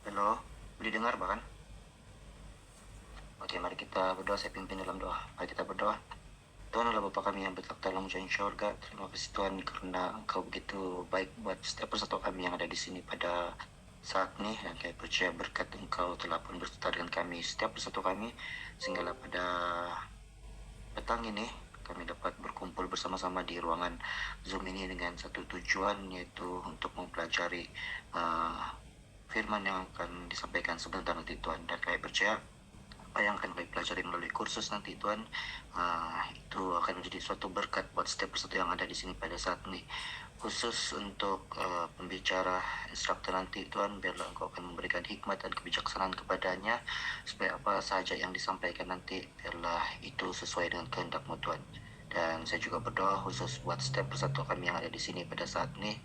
Halo, boleh dengar bahkan? Oke, mari kita berdoa. Saya pimpin dalam doa. Mari kita berdoa. Tuhan adalah Bapa kami yang bertakhta dalam kerajaan syurga. Terima kasih Tuhan karena Engkau begitu baik buat setiap persatu kami yang ada di sini pada saat ini, dan kami percaya berkat Engkau telah pun berserta dengan kami setiap persatu kami, sehinggalah pada petang ini kami dapat berkumpul bersama-sama di ruangan Zoom ini dengan satu tujuan, yaitu untuk mempelajari firman yang akan disampaikan sebentar nanti Tuhan. Dan kami percaya apa yang akan kami pelajari melalui kursus nanti Tuhan, itu akan menjadi suatu berkat buat setiap persatu yang ada di sini pada saat ini. Khusus untuk pembicara instruktur nanti Tuhan, biarlah Engkau akan memberikan hikmat dan kebijaksanaan kepadanya, supaya apa saja yang disampaikan nanti biarlah itu sesuai dengan kehendak-Mu Tuhan. Dan saya juga berdoa khusus buat setiap persatu kami yang ada di sini pada saat ini,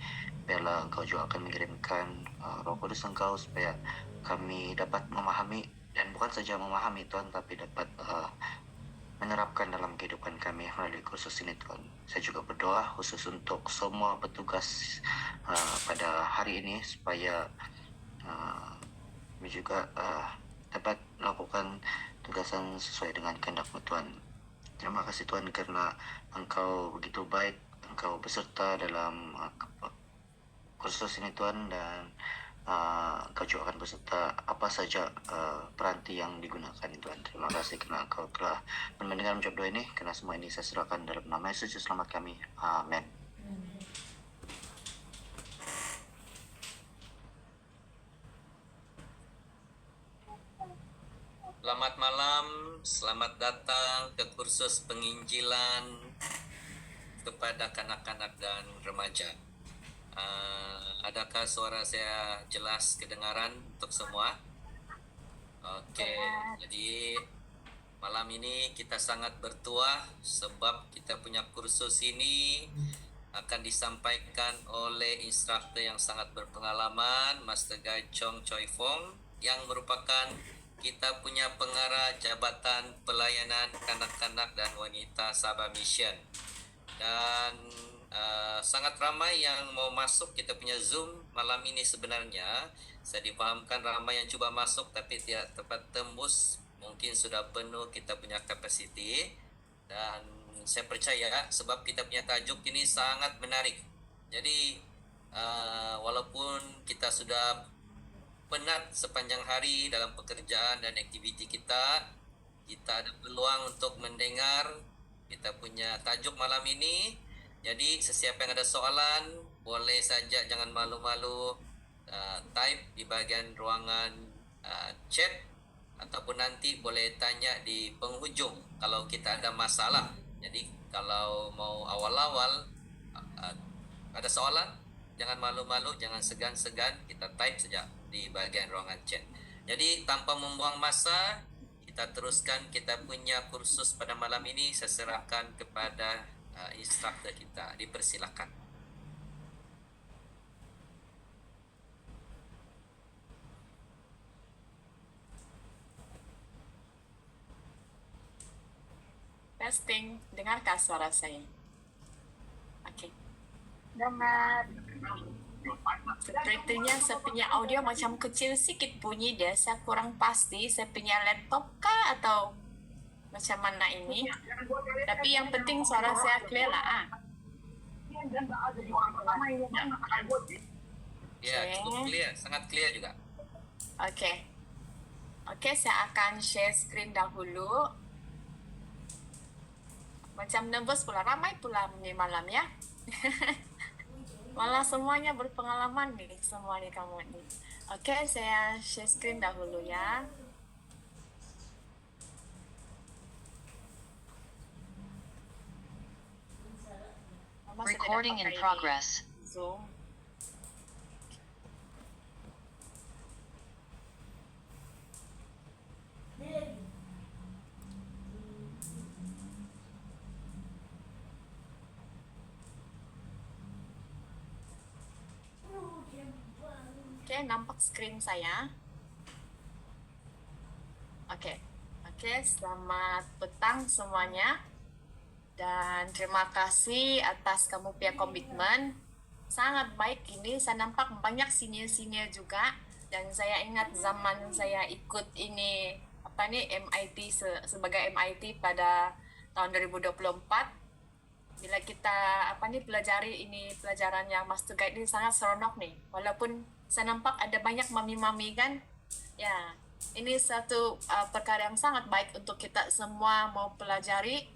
biarlah Engkau juga akan mengirimkan Roh Kudus Engkau supaya kami dapat memahami, dan bukan saja memahami Tuhan, tapi dapat menerapkan dalam kehidupan kami melalui kursus ini Tuhan. Saya juga berdoa khusus untuk semua petugas pada hari ini, supaya kami juga dapat melakukan tugasan sesuai dengan kehendak-Mu Tuhan. Terima kasih Tuhan karena Engkau begitu baik, Engkau beserta dalam kursus ini Tuhan, dan Engkau juga akan beserta apa saja peranti yang digunakan Tuhan. Terima kasih karena Engkau telah mendengar menjawab doa ini, karena semua ini saya serahkan dalam nama Yesus selamat kami. Amin. Selamat malam, selamat datang ke kursus penginjilan kepada kanak-kanak dan remaja. Adakah suara saya jelas kedengaran untuk semua? Oke, jadi malam ini kita sangat bertuah sebab kita punya kursus ini akan disampaikan oleh instruktur yang sangat berpengalaman, Master Guy Chong Choi Fong, yang merupakan kita punya pengarah Jabatan Pelayanan Kanak-Kanak dan Wanita Sabah Mission. Dan sangat ramai yang mau masuk kita punya Zoom malam ini. Sebenarnya saya dipahamkan ramai yang cuba masuk tapi tidak dapat tembus, mungkin sudah penuh kita punya kapasiti. Dan saya percaya sebab kita punya tajuk ini sangat menarik. Jadi walaupun kita sudah penat sepanjang hari dalam pekerjaan dan aktiviti kita ada peluang untuk mendengar kita punya tajuk malam ini. Jadi sesiapa yang ada soalan boleh saja, jangan malu-malu type di bahagian ruangan chat, ataupun nanti boleh tanya di penghujung kalau kita ada masalah. Jadi kalau mau awal-awal ada soalan, jangan malu-malu, jangan segan-segan, kita type saja di bahagian ruangan chat. Jadi tanpa membuang masa, kita teruskan kita punya kursus pada malam ini. Saya serahkan kepada instruktur kita. Dipersilakan. Testing, dengarkah suara saya? Oke. Dengar. Sepertinya saya punya audio macam kecil sikit bunyi dia. Saya kurang pasti saya punya laptop kah atau macam mana ini. Tapi yang penting suara saya clear lah. Ya, cukup clear, sangat clear juga. Oke. Oke, saya akan share screen dahulu. Macam nervous pula, ramai pula ni malam ya. Malah semuanya berpengalaman nih, semua nih kamu nih. Oke, saya share screen dahulu ya. Recording in progress. Zoom. Oke, nampak screen saya. Oke, selamat petang semuanya. Dan terima kasih atas kamu punya komitmen. sangat baik ini. Saya nampak banyak senior-senior juga, dan saya ingat zaman saya ikut ini MIT sebagai MIT pada tahun 2024, bila kita pelajari ini pelajaran yang Master Guide ini sangat seronok nih. Walaupun saya nampak ada banyak mami-mami kan, ya ini satu perkara yang sangat baik untuk kita semua mau pelajari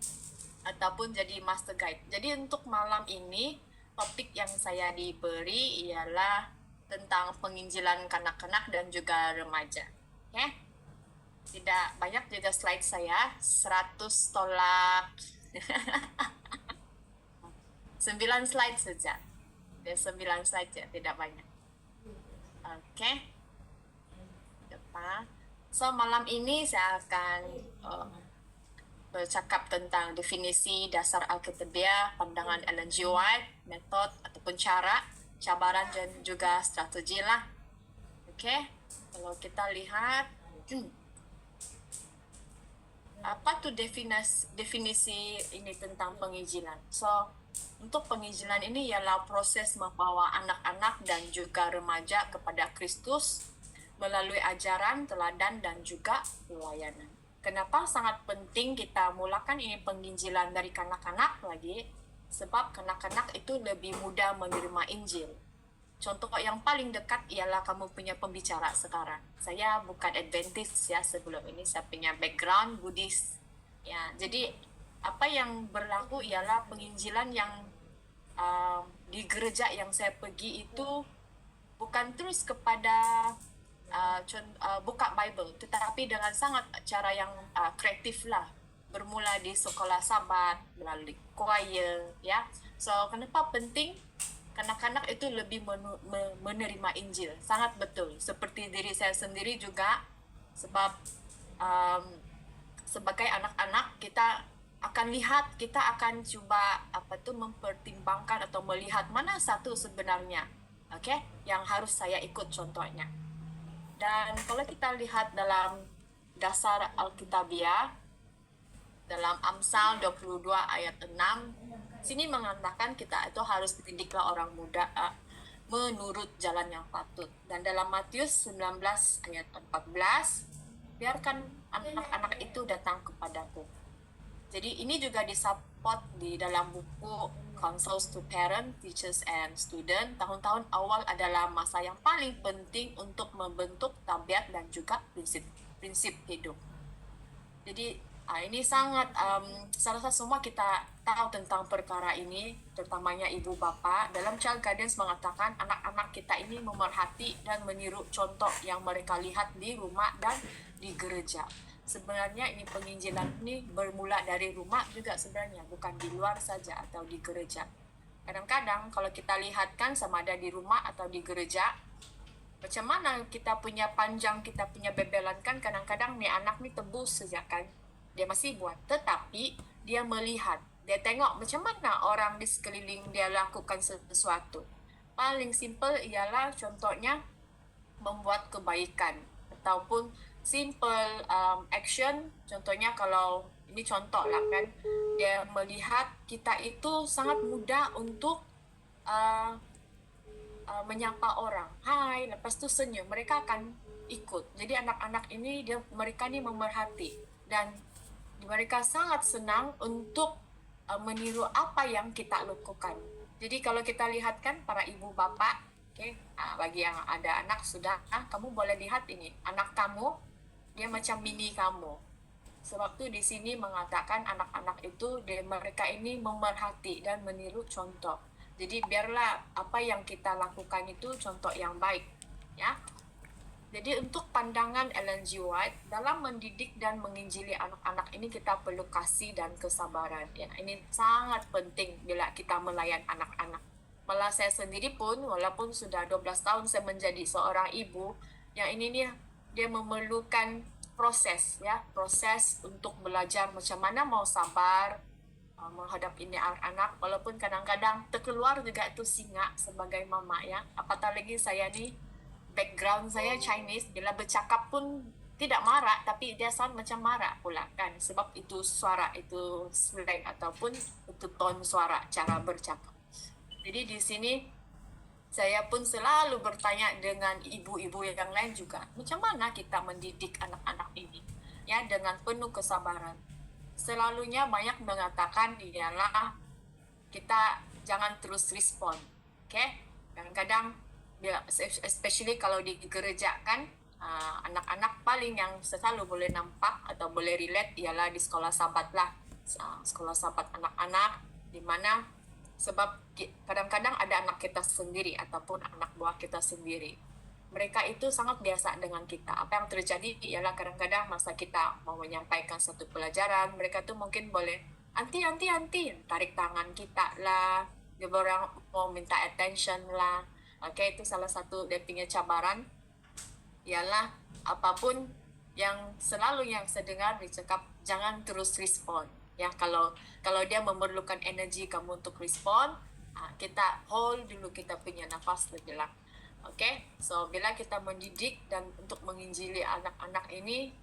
ataupun jadi Master Guide. Jadi untuk malam ini topik yang saya diberi ialah tentang penginjilan kanak-kanak dan juga remaja. Oke? Tidak banyak juga slide saya, 100 tolak 9 slide saja. Ada 9 slide saja, tidak banyak. Oke. Depan. So malam ini saya akan bercakap tentang definisi dasar Alkitabiah, pandangan Ellen G. White, metode ataupun cara, cabaran dan juga strategi lah. Oke. Kalau kita lihat apa tuh definisi ini tentang penginjilan. So, untuk penginjilan ini ialah proses membawa anak-anak dan juga remaja kepada Kristus melalui ajaran, teladan dan juga pelayanan. Kenapa sangat penting kita mulakan ini penginjilan dari kanak-kanak lagi? Sebab kanak-kanak itu lebih mudah menerima Injil. Contoh yang paling dekat ialah kamu punya pembicara sekarang. Saya bukan Adventist ya sebelum ini, saya punya background Buddhis. Ya, jadi apa yang berlaku ialah penginjilan yang di gereja yang saya pergi itu bukan terus kepada buka Bible, tetapi dengan sangat cara yang kreatif lah. Bermula di sekolah Sabat, melalui choir, ya. So, kenapa penting? Kanak-kanak itu lebih menerima Injil. Sangat betul. Seperti diri saya sendiri juga, sebab sebagai anak-anak kita akan lihat, kita akan coba mempertimbangkan atau melihat mana satu sebenarnya, yang harus saya ikut contohnya. Dan kalau kita lihat dalam dasar Alkitabiah, dalam Amsal 22 ayat 6, sini mengatakan kita itu harus dididiklah orang muda menurut jalan yang patut. Dan dalam Matius 19 ayat 14, biarkan anak-anak itu datang kepadaku. Jadi ini juga disupport di dalam buku Counsels to Parents, Teachers and Students. Tahun-tahun awal adalah masa yang paling penting untuk membentuk tabiat dan juga prinsip hidup. Jadi ini sangat saya rasa semua kita tahu tentang perkara ini, terutamanya ibu bapa. Dalam Child Guidance mengatakan anak-anak kita ini memerhati dan meniru contoh yang mereka lihat di rumah dan di gereja. Sebenarnya ini penginjilan ini bermula dari rumah juga sebenarnya, bukan di luar saja atau di gereja. Kadang-kadang kalau kita lihatkan sama ada di rumah atau di gereja, macam mana kita punya panjang, kita punya bebelan kan, kadang-kadang nih anak nih tebus saja kan, dia masih buat, tetapi dia melihat, dia tengok macam mana orang di sekeliling dia lakukan sesuatu. Paling simple ialah contohnya membuat kebaikan ataupun simple action. Contohnya kalau ini contoh lah kan, dia melihat kita itu sangat mudah untuk menyapa orang, hai, lepas tu senyum, mereka akan ikut. Jadi anak-anak ini mereka ni memerhati dan mereka sangat senang untuk meniru apa yang kita lakukan. Jadi kalau kita lihat kan para ibu bapa, bagi yang ada anak sudah, kamu boleh lihat ini, anak kamu dia macam mini kamu. Sebab tu di sini mengatakan anak-anak itu mereka ini memerhati dan meniru contoh. Jadi biarlah apa yang kita lakukan itu contoh yang baik, ya. Jadi untuk pandangan Ellen G. White dalam mendidik dan menginjili anak-anak ini kita perlu kasih dan kesabaran. Ya, ini sangat penting bila kita melayan anak-anak. Malah saya sendiri pun walaupun sudah 12 tahun saya menjadi seorang ibu, yang ini nih dia memerlukan proses, ya, proses untuk belajar macam mana mau sabar menghadapi ini anak-anak, walaupun kadang-kadang terkeluar juga itu singa sebagai mama, ya. Apatah lagi saya nih background saya Chinese, bila bercakap pun tidak marah, tapi dia sound macam marah pula kan, sebab itu suara, itu slang ataupun itu tone suara, cara bercakap. Jadi di sini saya pun selalu bertanya dengan ibu-ibu yang lain juga, macam mana kita mendidik anak-anak ini, ya, dengan penuh kesabaran. Selalunya banyak mengatakan ialah kita jangan terus respon, kadang-kadang especially kalau di gereja kan, anak-anak paling yang selalu boleh nampak atau boleh relate ialah di sekolah sahabat lah, sekolah sahabat anak-anak, di mana sebab kadang-kadang ada anak kita sendiri ataupun anak buah kita sendiri, mereka itu sangat biasa dengan kita. Apa yang terjadi ialah kadang-kadang masa kita mau menyampaikan satu pelajaran, mereka tuh mungkin boleh anti tarik tangan kita lah, dia orang mau minta attention lah. Itu salah satu dia punya cabaran ialah apapun yang selalu yang saya dengar dicakap, jangan terus respon, ya. Kalau dia memerlukan energi kamu untuk respon, kita hold dulu, kita punya nafas sejenak. So bila kita mendidik dan untuk menginjili anak-anak ini,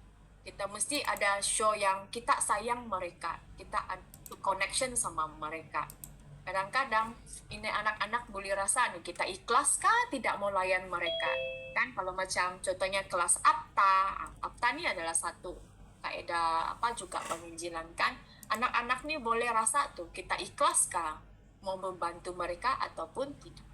kita mesti ada show yang kita sayang mereka, kita ada connection sama mereka. Kadang-kadang ini anak-anak boleh rasa nih kita ikhlas kah tidak mau layan mereka, kan? Kalau macam contohnya kelas Apta ini adalah satu kaidah juga penginjilan, kan? Anak-anak nih boleh rasa tuh kita ikhlas kah mau membantu mereka ataupun tidak.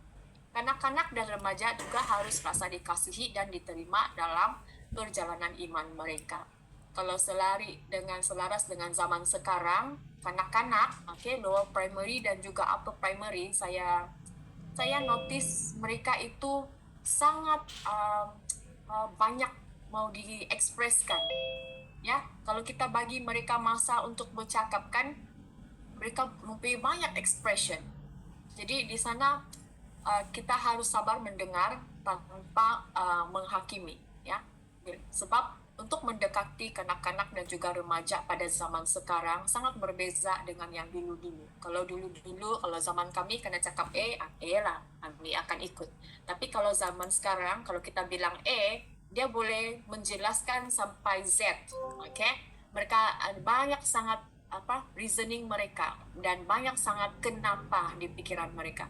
Kanak-kanak dan remaja juga harus rasa dikasihi dan diterima dalam perjalanan iman mereka. Kalau selaras dengan zaman sekarang, kanak-kanak, lower primary dan juga upper primary, saya notice mereka itu sangat banyak mau diekspreskan, ya. Kalau kita bagi mereka masa untuk bercakap, kan, mereka mempunyai banyak expression. Jadi di sana kita harus sabar mendengar tanpa menghakimi, ya. Sebab untuk mendekati kanak-kanak dan juga remaja pada zaman sekarang sangat berbeza dengan yang dulu-dulu. Kalau dulu-dulu, kalau zaman kami kena cakap lah, kami akan ikut. Tapi kalau zaman sekarang, kalau kita bilang dia boleh menjelaskan sampai Z, Mereka banyak sangat reasoning mereka dan banyak sangat kenapa di pikiran mereka.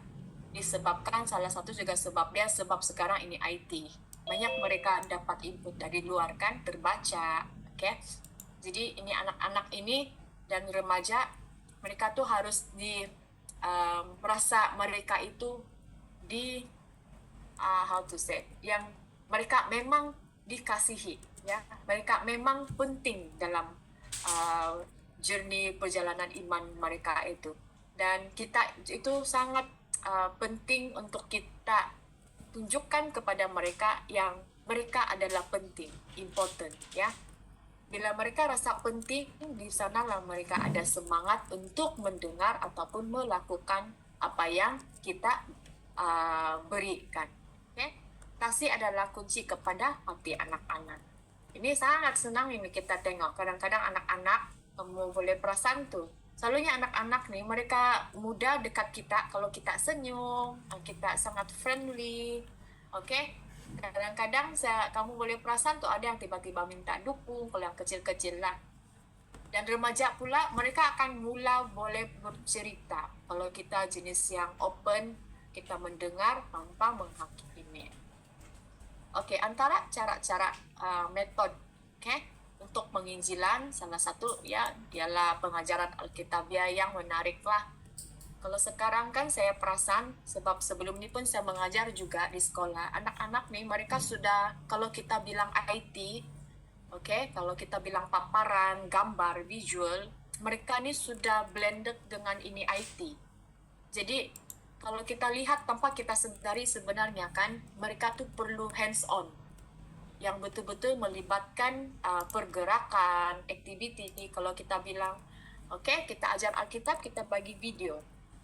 Disebabkan salah satu juga sebab sekarang ini IT. Banyak mereka dapat input dari luar, kan, terbaca, Jadi ini anak-anak ini dan remaja, mereka tuh harus merasa mereka itu yang mereka memang dikasihi, ya. Mereka memang penting dalam journey perjalanan iman mereka itu. Dan kita itu sangat penting untuk kita tunjukkan kepada mereka yang mereka adalah penting, important, ya. Bila mereka rasa penting, di sanalah mereka ada semangat untuk mendengar ataupun melakukan apa yang kita berikan. Kasih adalah kunci kepada hati anak-anak. Ini sangat senang ini kita tengok. Kadang-kadang anak-anak, kamu boleh perasan tuh, selalunya anak-anak nih, mereka mudah dekat kita kalau kita senyum, kita sangat friendly, Kadang-kadang kamu boleh perasan tuh ada yang tiba-tiba minta dukung, kalau yang kecil-kecil lah. Dan remaja pula, mereka akan mula boleh bercerita. Kalau kita jenis yang open, kita mendengar tanpa menghakimi. Antara cara-cara metode, untuk penginjilan, salah satu ya ialah pengajaran Alkitabiah yang menarik lah. Kalau sekarang kan saya perasan, sebab sebelum ini pun saya mengajar juga di sekolah, anak-anak nih mereka sudah, kalau kita bilang IT, kalau kita bilang paparan, gambar, visual, mereka nih sudah blended dengan ini IT. Jadi kalau kita lihat tanpa kita sadari sebenarnya, kan, mereka tuh perlu hands on, yang betul-betul melibatkan pergerakan, activity. Kalau kita bilang, kita ajar Alkitab, kita bagi video.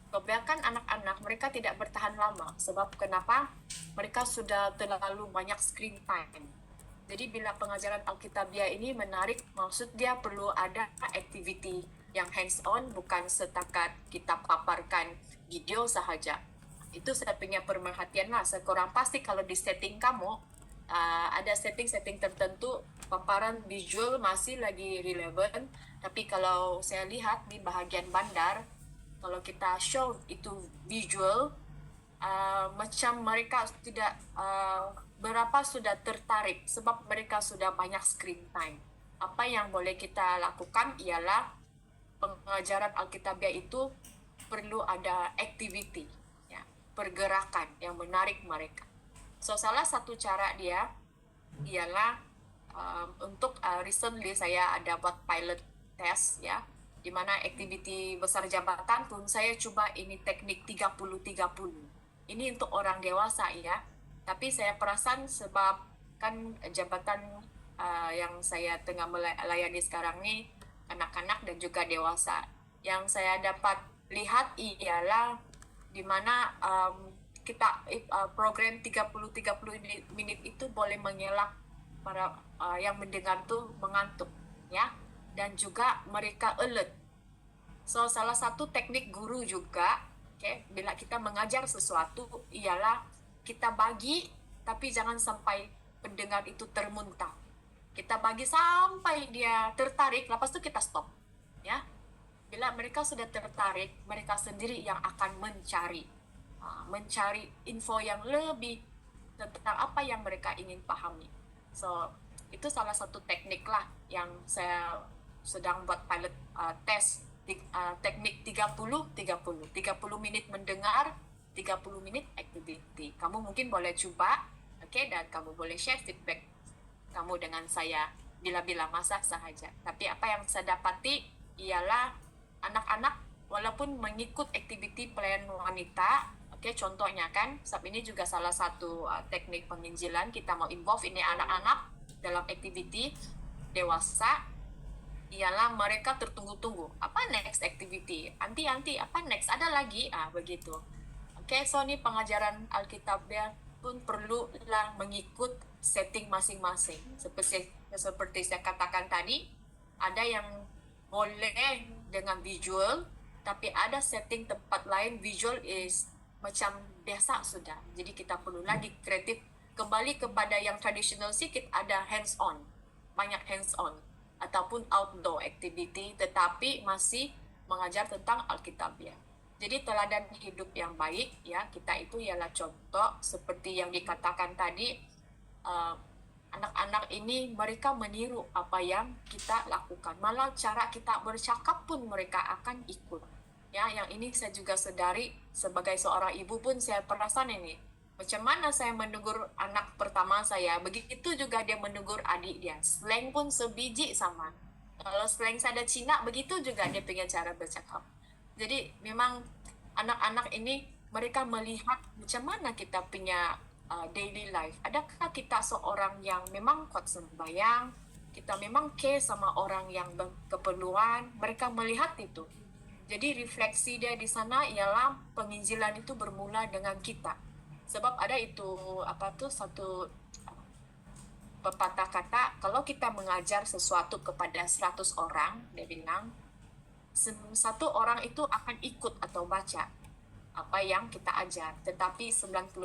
Kebanyakan anak-anak, mereka tidak bertahan lama. Sebab kenapa? Mereka sudah terlalu banyak screen time. Jadi bila pengajaran Alkitabiah ini menarik, maksud dia perlu ada activity yang hands on, bukan setakat kita paparkan video sahaja. Itu saya punya perhatian lah. Sekurang pasti kalau di setting kamu, ada setting-setting tertentu, paparan visual masih lagi relevan. Tapi kalau saya lihat di bahagian bandar, kalau kita show itu visual, macam mereka tidak berapa sudah tertarik sebab mereka sudah banyak screen time. Apa yang boleh kita lakukan ialah pengajaran Alkitabiah itu perlu ada activity, ya, pergerakan yang menarik mereka. So salah satu cara dia ialah untuk recently saya ada buat pilot test, ya, di mana aktiviti besar jabatan pun saya coba ini teknik 30-30. Ini untuk orang dewasa, ya. Tapi saya perasan sebab kan jabatan yang saya tengah melayani sekarang ni anak-anak dan juga dewasa. Yang saya dapat lihat ialah di mana kita program 30-30 menit itu boleh mengelak para yang mendengar tu mengantuk, ya, dan juga mereka alert. So salah satu teknik guru juga, okay, bila kita mengajar sesuatu ialah kita bagi tapi jangan sampai pendengar itu termuntah. Kita bagi sampai dia tertarik, lepas tu kita stop, ya. Bila mereka sudah tertarik, mereka sendiri yang akan mencari info yang lebih tentang apa yang mereka ingin pahami. So itu salah satu teknik lah yang saya sedang buat pilot test, teknik 30-30 menit mendengar, 30 menit activity. Kamu mungkin boleh coba, okay, dan kamu boleh share feedback kamu dengan saya bila-bila masa sahaja. Tapi apa yang saya dapati ialah anak-anak walaupun mengikut aktiviti pelayan wanita, okay, contohnya kan, sebab ini juga salah satu teknik penginjilan, kita mau involve ini anak-anak dalam aktiviti dewasa, ialah mereka tertunggu-tunggu. Apa next activity? Anti, apa next? Ada lagi? Begitu. Okay, so ini pengajaran Alkitabiah pun perlulah mengikut setting masing-masing. Seperti saya katakan tadi, ada yang boleh dengan visual, tapi ada setting tempat lain visual is macam biasa sudah. Jadi kita perlu lagi kreatif. Kembali kepada yang tradisional sikit, ada hands-on. Banyak hands-on. Ataupun outdoor activity, tetapi masih mengajar tentang Alkitabiah. Jadi teladan hidup yang baik, ya, kita itu ialah contoh seperti yang dikatakan tadi, anak-anak ini mereka meniru apa yang kita lakukan. Malah cara kita bercakap pun mereka akan ikut. Ya, yang ini saya juga sedari sebagai seorang ibu pun saya perasan ini. Macam mana saya menegur anak pertama saya, begitu juga dia menegur adik dia. Slang pun sebiji sama. Kalau slang saya ada Cina, begitu juga dia punya cara bercakap. Jadi memang anak-anak ini mereka melihat macam mana kita punya daily life. Adakah kita seorang yang memang kuat sembahyang, kita memang care sama orang yang berkeperluan, mereka melihat itu. Jadi refleksi dia di sana ialah penginjilan itu bermula dengan kita. Sebab ada itu satu pepatah kata, kalau kita mengajar sesuatu kepada 100 orang, dia bilang, satu orang itu akan ikut atau baca apa yang kita ajar, tetapi 99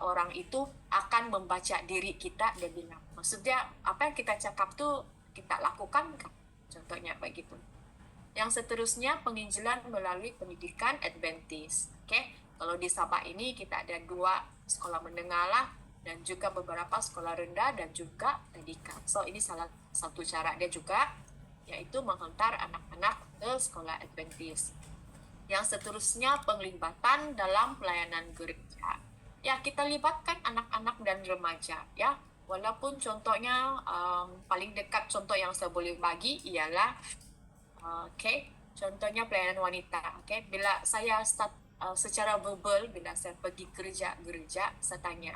orang itu akan membaca diri kita, dia bilang. Maksudnya apa yang kita cakap tuh kita lakukan, contohnya begitu. Yang seterusnya penginjilan melalui pendidikan Adventist. Okay? Kalau di Sabah ini kita ada 2 sekolah menengah lah, dan juga beberapa sekolah rendah dan juga tadika. So ini salah satu cara dia juga, yaitu menghantar anak-anak ke sekolah Adventist. Yang seterusnya penglibatan dalam pelayanan gereja. Ya, kita libatkan anak-anak dan remaja, ya. Walaupun contohnya paling dekat contoh yang saya boleh bagi ialah contohnya pelayanan wanita. Bila saya start secara verbal, bila saya pergi gereja, saya tanya,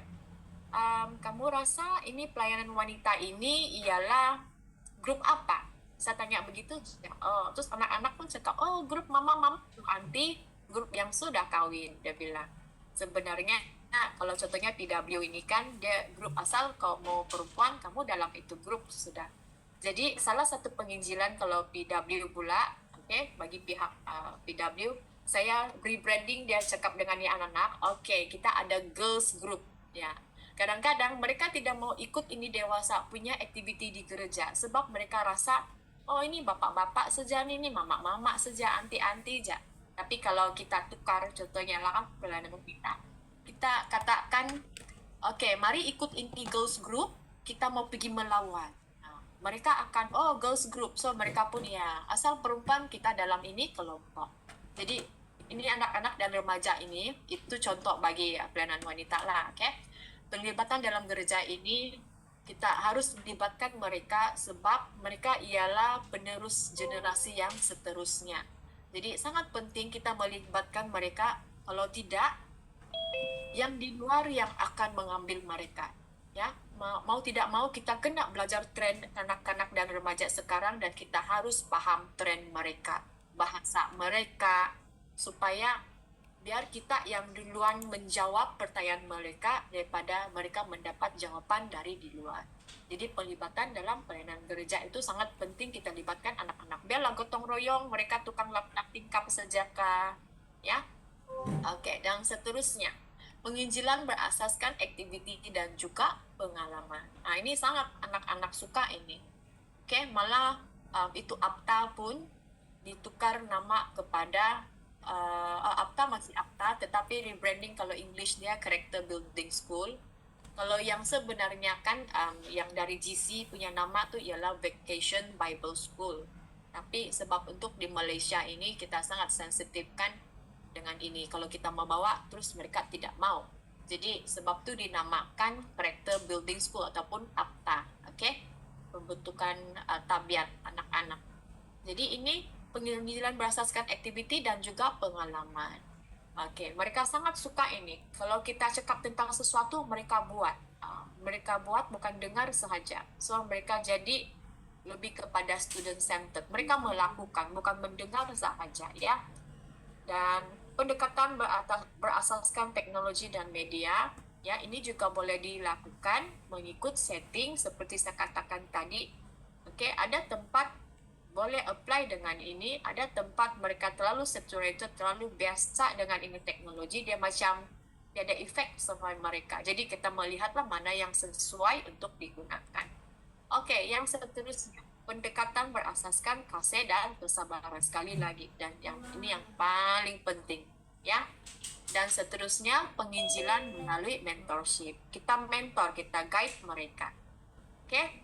kamu rasa ini pelayanan wanita ini ialah grup apa? Saya tanya begitu, terus anak-anak pun cakap, grup mama, anti, grup yang sudah kawin, dia bilang. Sebenarnya, kalau contohnya PW ini kan, dia grup asal, kalau mau perempuan, kamu dalam itu grup sudah. Jadi, salah satu penginjilan kalau PW pula, bagi pihak PW, saya rebranding, dia cakap dengan ni anak-anak, kita ada girls group, ya. Kadang-kadang mereka tidak mau ikut ini dewasa punya aktiviti di gereja, sebab mereka rasa, ini bapak-bapak saja, ini mama-mama saja, anti-anti saja. Tapi kalau kita tukar, contohnya lah pelayanan kita, kita katakan, oke, mari ikut inti girls group, kita mau pergi melawan. Nah, mereka akan, oh girls group, so mereka pun ya, asal perempuan kita dalam ini kelompok. Jadi ini anak-anak dan remaja ini, itu contoh bagi pelayanan wanita lah, oke. Penglibatan dalam gereja ini, kita harus melibatkan mereka sebab mereka ialah penerus generasi yang seterusnya. Jadi sangat penting kita melibatkan mereka, kalau tidak, yang di luar yang akan mengambil mereka. Ya, mau tidak mau kita kena belajar tren anak-anak dan remaja sekarang dan kita harus paham tren mereka, bahasa mereka, supaya biar kita yang duluan menjawab pertanyaan mereka daripada mereka mendapat jawaban dari di luar. Jadi pelibatan dalam pelayanan gereja itu sangat penting, kita libatkan anak-anak. Biarlah gotong royong, mereka tukang lap tingkap sejaka, ya. Oke, dan seterusnya. Penginjilan berasaskan aktiviti dan juga pengalaman. Nah, ini sangat anak-anak suka ini. Oke, malah itu APTA pun ditukar nama kepada APTA masih APTA, tetapi rebranding kalau English dia Character Building School. Kalau yang sebenarnya kan yang dari GC punya nama tuh ialah Vacation Bible School. Tapi sebab untuk di Malaysia ini kita sangat sensitif kan dengan ini. Kalau kita membawa terus mereka tidak mau. Jadi sebab itu dinamakan Character Building School ataupun APTA. Oke? Pembentukan tabiat anak-anak. Jadi ini penginjilan berasaskan aktiviti dan juga pengalaman. Oke, mereka sangat suka ini. Kalau kita cakap tentang sesuatu, mereka buat. Mereka buat bukan dengar sahaja. So mereka jadi lebih kepada student centered. Mereka melakukan, bukan mendengar sahaja, ya. Dan pendekatan berasaskan teknologi dan media, ya, ini juga boleh dilakukan mengikut setting seperti saya katakan tadi. Oke, ada tempat boleh apply dengan ini, ada tempat mereka terlalu saturated, terlalu biasa dengan ini teknologi, dia macam dia ada efek sama mereka. Jadi kita melihatlah mana yang sesuai untuk digunakan. Oke, yang seterusnya, pendekatan berasaskan kasih dan kesabaran, sekali lagi, dan yang ini yang paling penting, ya. Dan seterusnya penginjilan melalui mentorship. Kita mentor, kita guide mereka. Oke.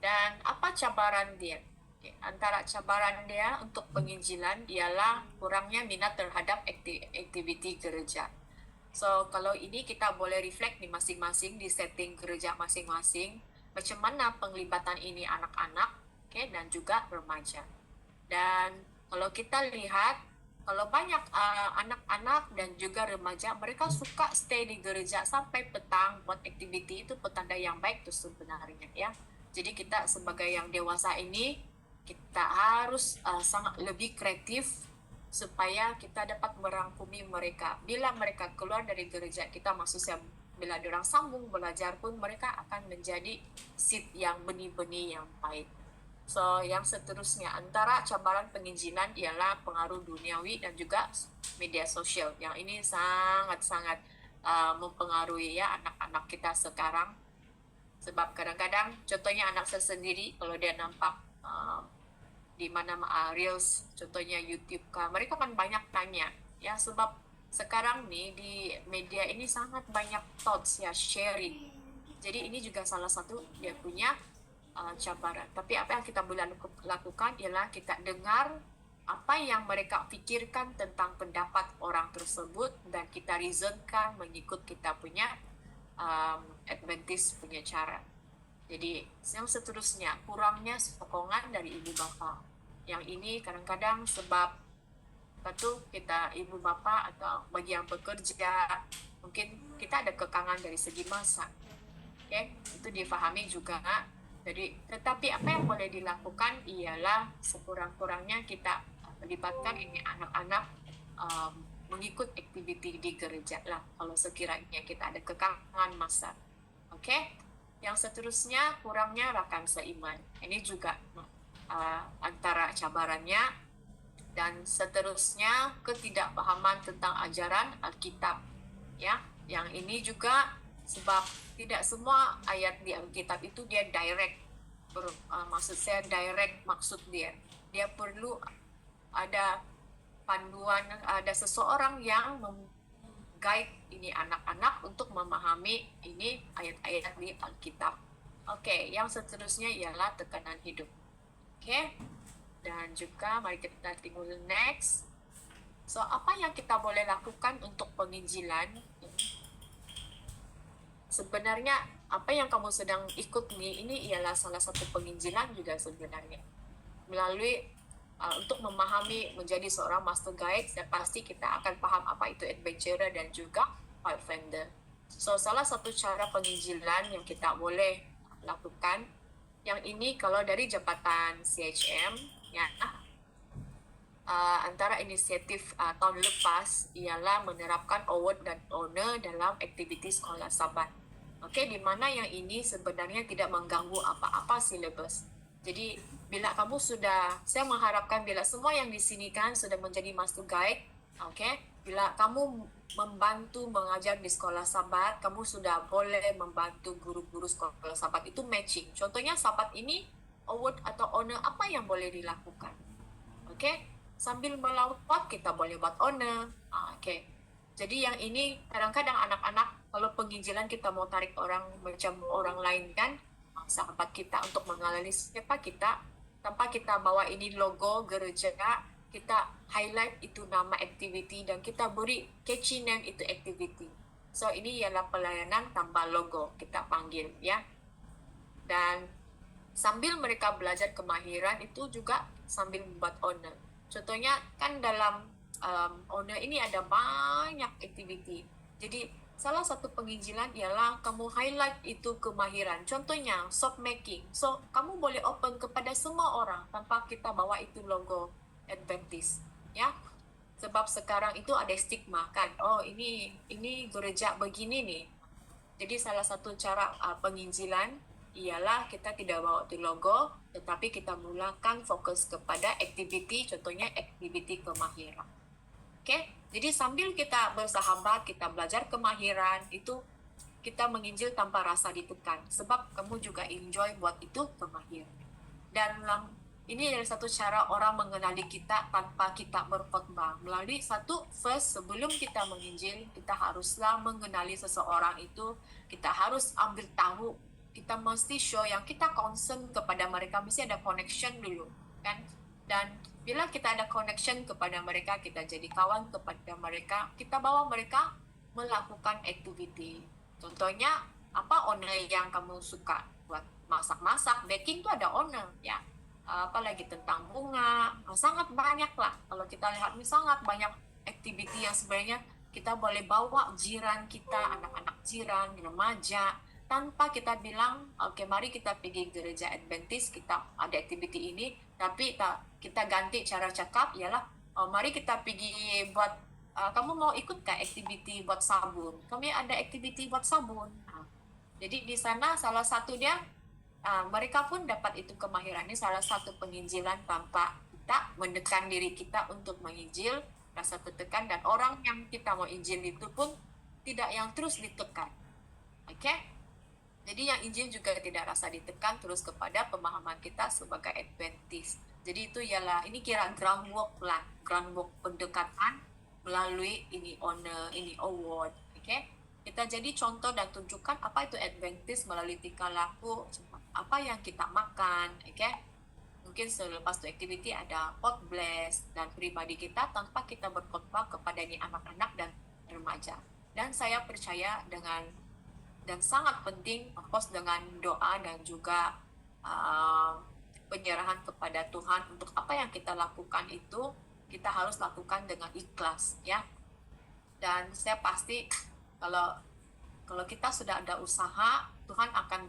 Dan apa cabaran dia? Antara cabaran dia untuk penginjilan ialah kurangnya minat terhadap aktiviti gereja. So, kalau ini kita boleh reflect di masing-masing, di setting gereja masing-masing, macam mana penglibatan ini anak-anak, okay, dan juga remaja. Dan kalau kita lihat, kalau banyak anak-anak dan juga remaja, mereka suka stay di gereja sampai petang buat aktiviti, itu petanda yang baik tuh sebenarnya, ya. Jadi kita sebagai yang dewasa ini, kita harus sangat lebih kreatif supaya kita dapat merangkumi mereka. Bila mereka keluar dari gereja kita, maksudnya bila diorang sambung belajar pun, mereka akan menjadi seed yang benih-benih yang baik. So, yang seterusnya, antara cabaran penginjilan ialah pengaruh duniawi dan juga media sosial. Yang ini sangat-sangat mempengaruhi ya anak-anak kita sekarang. Sebab kadang-kadang, contohnya anak saya sendiri, kalau dia nampak di mana Reels, contohnya YouTube, mereka kan banyak tanya. Ya, sebab sekarang nih di media ini sangat banyak thoughts ya, sharing. Jadi ini juga salah satu dia punya cabaran. Tapi apa yang kita boleh lakukan ialah kita dengar apa yang mereka pikirkan tentang pendapat orang tersebut dan kita reasonkan mengikut kita punya Adventist punya cara. Jadi yang seterusnya, kurangnya sokongan dari ibu bapa. Yang ini kadang-kadang sebab kita ibu bapa atau bagi yang bekerja, mungkin kita ada kekangan dari segi masa. Oke, itu difahami juga. Jadi, tetapi apa yang boleh dilakukan ialah sekurang-kurangnya kita melibatkan ini anak-anak mengikut aktiviti di gereja lah, kalau sekiranya kita ada kekangan masa. Oke, yang seterusnya kurangnya rakan seiman. Ini juga antara cabarannya. Dan seterusnya ketidakpahaman tentang ajaran Alkitab. Ya, yang ini juga sebab tidak semua ayat di Alkitab itu dia direct. Maksud saya direct maksud dia. Dia perlu ada panduan, ada seseorang yang guide ini anak-anak untuk memahami ini ayat-ayat di Alkitab. Oke, yang seterusnya ialah tekanan hidup. Oke, dan juga mari kita tengok next. So, apa yang kita boleh lakukan untuk penginjilan? Sebenarnya apa yang kamu sedang ikut ini ialah salah satu penginjilan juga sebenarnya. Melalui untuk memahami menjadi seorang master guide, dan pasti kita akan paham apa itu adventurer dan juga pathfinder. So, salah satu cara penginjilan yang kita boleh lakukan, yang ini kalau dari Jabatan CHM, ya, antara inisiatif tahun lepas ialah menerapkan award dan honor dalam aktiviti sekolah Sabat. Okey, di mana yang ini sebenarnya tidak mengganggu apa-apa silabus. Jadi, bila kamu sudah, saya mengharapkan bila semua yang di sini kan sudah menjadi master guide, okey, bila kamu membantu mengajar di sekolah Sabat, kamu sudah boleh membantu guru-guru sekolah Sabat itu matching. Contohnya Sabat ini award atau honor apa yang boleh dilakukan? Okey, sambil melawat kita boleh buat honor. Okey. Jadi yang ini kadang-kadang anak-anak kalau penginjilan kita mau tarik orang macam orang lain kan, sahabat kita untuk mengenali siapa kita, tanpa kita bawa ini logo gereja, kita highlight itu nama aktiviti dan kita beri catchy name itu aktiviti. So ini ialah pelayanan tanpa logo kita panggil ya. Dan sambil mereka belajar kemahiran itu juga sambil membuat honor. Contohnya kan dalam honor ini ada banyak aktiviti. Jadi salah satu penginjilan ialah kamu highlight itu kemahiran. Contohnya soap making. So kamu boleh open kepada semua orang tanpa kita bawa itu logo Adventist, ya. Sebab sekarang itu ada stigma kan. Oh ini gereja begini nih. Jadi salah satu cara penginjilan ialah kita tidak bawa itu logo, tetapi kita mulakan fokus kepada aktiviti, contohnya aktiviti kemahiran. Okey, jadi sambil kita bersahabat, kita belajar kemahiran, itu kita menginjil tanpa rasa ditekan. Sebab kamu juga enjoy buat itu kemahiran. Dan ini adalah satu cara orang mengenali kita tanpa kita berkhotbah. Melalui first, sebelum kita menginjil, kita haruslah mengenali seseorang itu, kita harus ambil tahu, kita mesti show yang kita concern kepada mereka, mesti ada connection dulu, kan? Dan bila kita ada connection kepada mereka, kita jadi kawan kepada mereka, kita bawa mereka melakukan aktiviti. Contohnya, apa honor yang kamu suka? Buat masak-masak, baking itu ada honor, ya. Apalagi tentang bunga, sangat banyak lah. Kalau kita lihat, sangat banyak aktiviti yang sebenarnya kita boleh bawa jiran kita, anak-anak jiran, remaja, tanpa kita bilang, oke, mari kita pergi gereja Adventist, kita ada aktiviti ini, tapi kita ganti cara cakap, ialah, mari kita pergi buat, kamu mau ikut ke aktiviti buat sabun? Kami ada aktiviti buat sabun. Jadi di sana salah satu dia, mereka pun dapat itu kemahiran. Ini salah satu penginjilan tanpa kita menekan diri kita untuk menginjil, rasa tertekan, dan orang yang kita mau injil itu pun tidak yang terus ditekan. Oke? Jadi yang injil juga tidak rasa ditekan terus kepada pemahaman kita sebagai Adventist. Jadi itu ialah, ini kira groundwork lah, groundwork pendekatan melalui ini honor, ini award. Okay? Kita jadi contoh dan tunjukkan apa itu Adventist melalui tingkah laku, apa yang kita makan. Okay? Mungkin selepas itu aktiviti ada pot bless dan pribadi kita tanpa kita berkhotbah kepada ini anak-anak dan remaja. Dan saya percaya dan sangat penting, of course, dengan doa dan juga penyerahan kepada Tuhan untuk apa yang kita lakukan itu, kita harus lakukan dengan ikhlas, ya. Dan saya pasti kalau kita sudah ada usaha, Tuhan akan